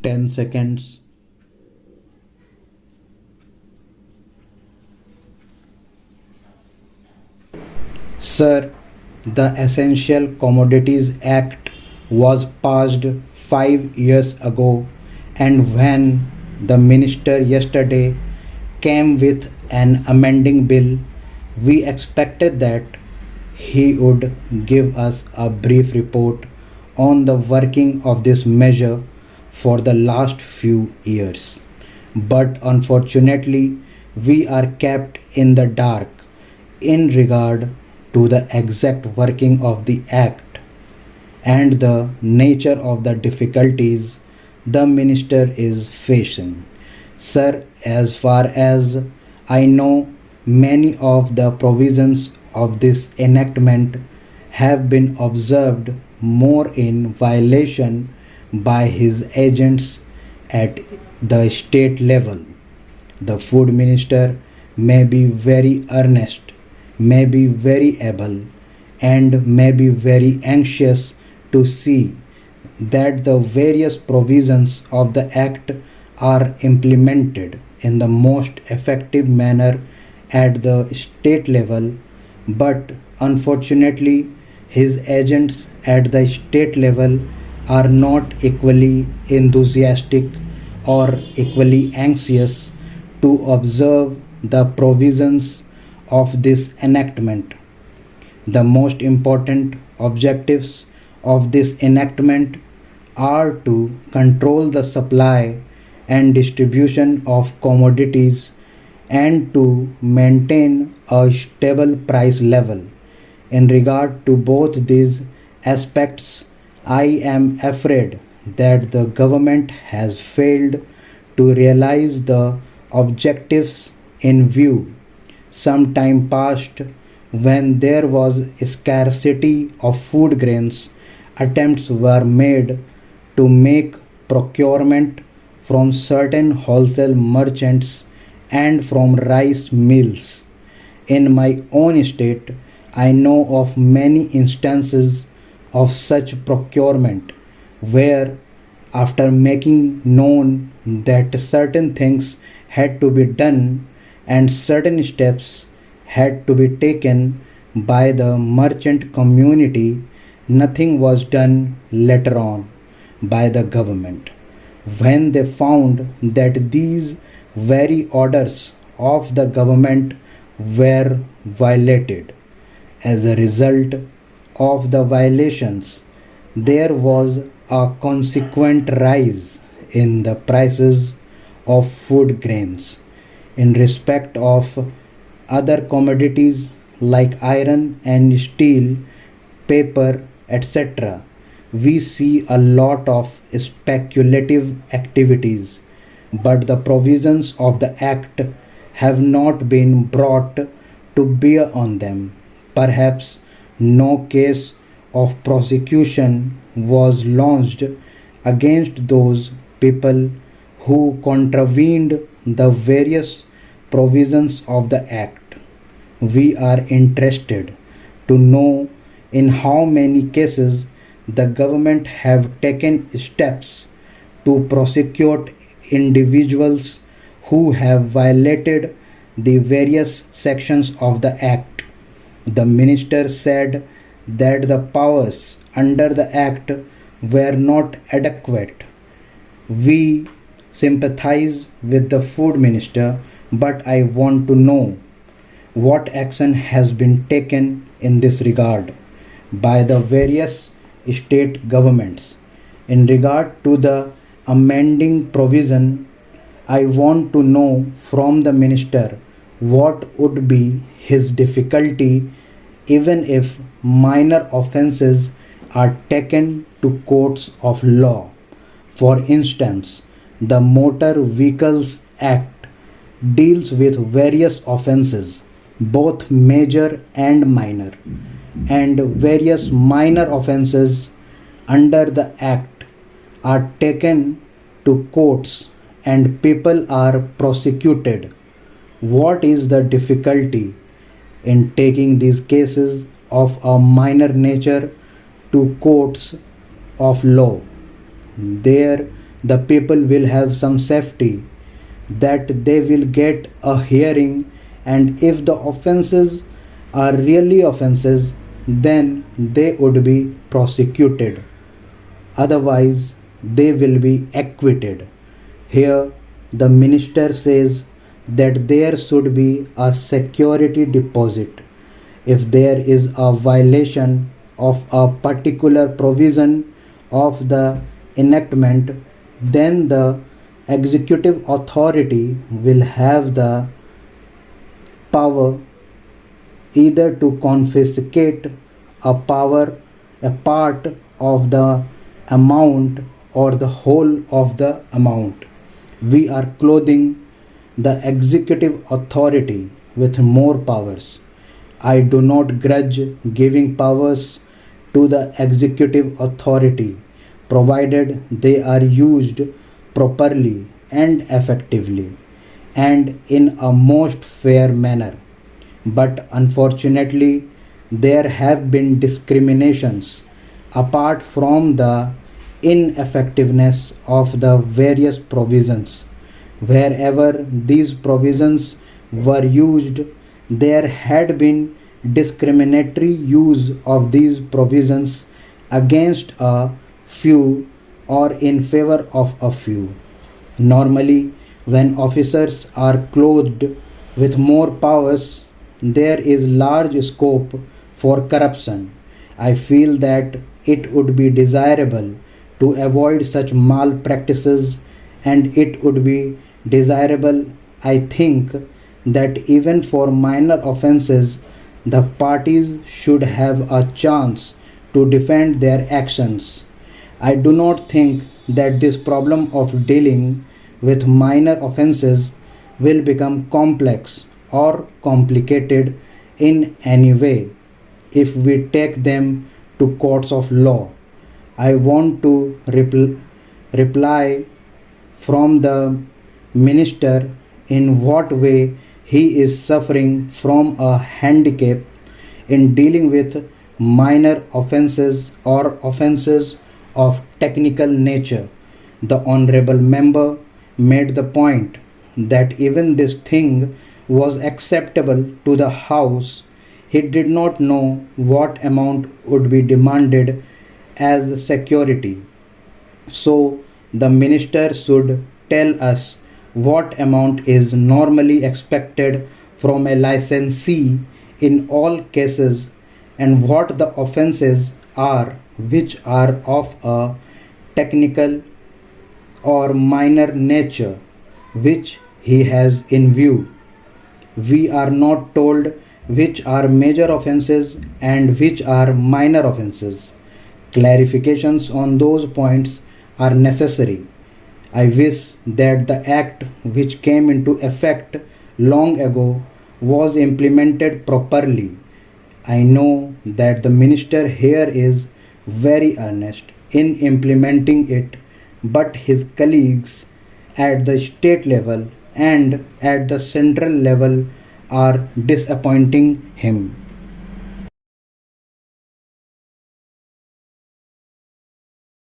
10 seconds. Sir, the Essential Commodities Act was passed 5 years ago, and when the minister yesterday came with an amending bill, we expected that he would give us a brief report on the working of this measure for the last few years. But unfortunately, we are kept in the dark in regard to the exact working of the Act and the nature of the difficulties the minister is facing. Sir, as far as I know, many of the provisions of this enactment have been observed more in violation by his agents at the state level. The food minister may be very earnest, may be very able, and may be very anxious to see that the various provisions of the Act are implemented in the most effective manner at the state level, but unfortunately, his agents at the state level are not equally enthusiastic or equally anxious to observe the provisions of this enactment. The most important objectives of this enactment are to control the supply and distribution of commodities and to maintain a stable price level. In regard to both these aspects, I am afraid that the government has failed to realize the objectives in view. Some time past, when there was scarcity of food grains, attempts were made to make procurement from certain wholesale merchants and from rice mills. In my own state, I know of many instances of such procurement where, after making known that certain things had to be done and certain steps had to be taken by the merchant community, nothing was done later on by the government. When they found that these very orders of the government were violated, as a result of the violations, there was a consequent rise in the prices of food grains. In respect of other commodities like iron and steel, paper, etc., we see a lot of speculative activities, but the provisions of the Act have not been brought to bear on them. Perhaps no case of prosecution was launched against those people who contravened the various provisions of the Act. We are interested to know in how many cases the government have taken steps to prosecute individuals who have violated the various sections of the Act. The minister said that the powers under the Act were not adequate. We sympathize with the food minister, but I want to know what action has been taken in this regard by the various state governments. In regard to the amending provision, I want to know from the minister what would be his difficulty even if minor offences are taken to courts of law. For instance, the Motor Vehicles Act deals with various offences, both major and minor, and various minor offences under the Act are taken to courts and people are prosecuted. What is the difficulty in taking these cases of a minor nature to courts of law? There the people will have some safety, that they will get a hearing, and if the offenses are really offenses, then they would be prosecuted. Otherwise, they will be acquitted. Here, the minister says that there should be a security deposit. If there is a violation of a particular provision of the enactment, then the executive authority will have the power either to confiscate a part of the amount or the whole of the amount. We are clothing the executive authority with more powers. I do not grudge giving powers to the executive authority, provided they are used properly and effectively and in a most fair manner. But unfortunately, there have been discriminations apart from the ineffectiveness of the various provisions. Wherever these provisions were used, there had been discriminatory use of these provisions against a few or in favor of a few. Normally, when officers are clothed with more powers, there is large scope for corruption. I feel that it would be desirable to avoid such malpractices, and it would be desirable, I think, that even for minor offenses, the parties should have a chance to defend their actions. I do not think that this problem of dealing with minor offenses will become complex or complicated in any way if we take them to courts of law. I want to reply from the minister in what way he is suffering from a handicap in dealing with minor offenses or offenses of technical nature. The honorable member made the point that even this thing was acceptable to the House. He did not know what amount would be demanded as security. So the minister should tell us what amount is normally expected from a licensee in all cases and what the offenses are which are of a technical or minor nature which he has in view. We are not told which are major offenses and which are minor offenses. Clarifications on those points are necessary. I wish that the act which came into effect long ago was implemented properly. I know that the minister here is very earnest in implementing it, but his colleagues at the state level and at the central level are disappointing him.